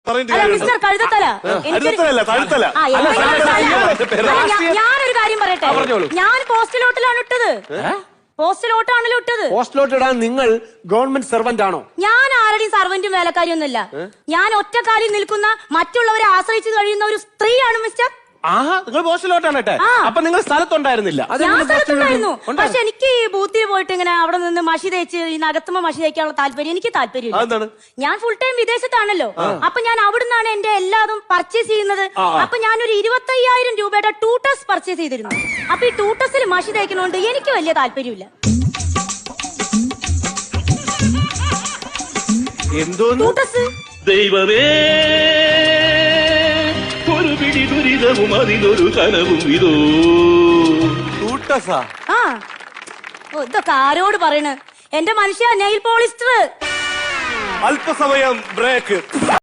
Mister കഴുതത്തല, ഞാനൊരു കാര്യം പറയട്ടെ. ഞാൻ പോസ്റ്റലോട്ടിലാണ് ഇട്ടത്. പോസ്റ്റലോട്ടാണല്ലോ ഇട്ടത്. പോസ്റ്റലോട്ട് ഇടാൻ നിങ്ങൾ ഗവൺമെന്റ് സെർവന്റ് ആണോ? ഞാൻ ആരുടെയും സർവന്റും വേലക്കാരിയൊന്നുമല്ല. ഞാൻ ഒറ്റക്കാലിൽ നിൽക്കുന്ന മറ്റുള്ളവരെ ആശ്രയിച്ചു കഴിയുന്ന ഒരു സ്ത്രീയാണ് മിസ്റ്റർ. ആഹാ, നിങ്ങൾ പോസ്റ്റലോട്ടാണ് ഇട്ടെ. അപ്പൊ നിങ്ങൾ സ്ഥലത്തുണ്ടായിരുന്നില്ല? ഞാൻ സ്ഥലത്തുണ്ടായിരുന്നു. പക്ഷെ എനിക്ക് ഈ ബൂത്തിൽ പോയിട്ട് ഇങ്ങനെ അവിടെ നിന്ന് മഷി തേച്ച് ഈ നഗത്തുമ്പോ മഷി തേക്കാനുള്ള താല്പര്യം എനിക്ക് താല്പര്യമില്ല. ഞാൻ ഫുൾ ടൈം വിദേശത്താണല്ലോ. അപ്പൊ ഞാൻ അവിടുന്നാണ് എന്റെ എല്ലാതും പർച്ചേസ് ചെയ്യുന്നത്. അപ്പൊ ഞാനൊരു 25,000 രൂപയുടെ ടൂട്ടസ് പർച്ചേസ് ചെയ്തിരുന്നു. അപ്പൊ ഈ ടൂട്ടസിൽ മഷി തേക്കുന്നോണ്ട് എനിക്ക് വലിയ താല്പര്യമില്ല. ടൂട്ടസ് ദൈവമേ, ഒരു പിടി ദുരിതവും അതിലൊരു കനവും ഇതോ. ഇതൊക്കെ ആരോട് പറയണ്? എന്റെ മനുഷ്യ നെയിൽ പോളിസ്റ്റർ. അല്പസമയം ബ്രേക്ക്.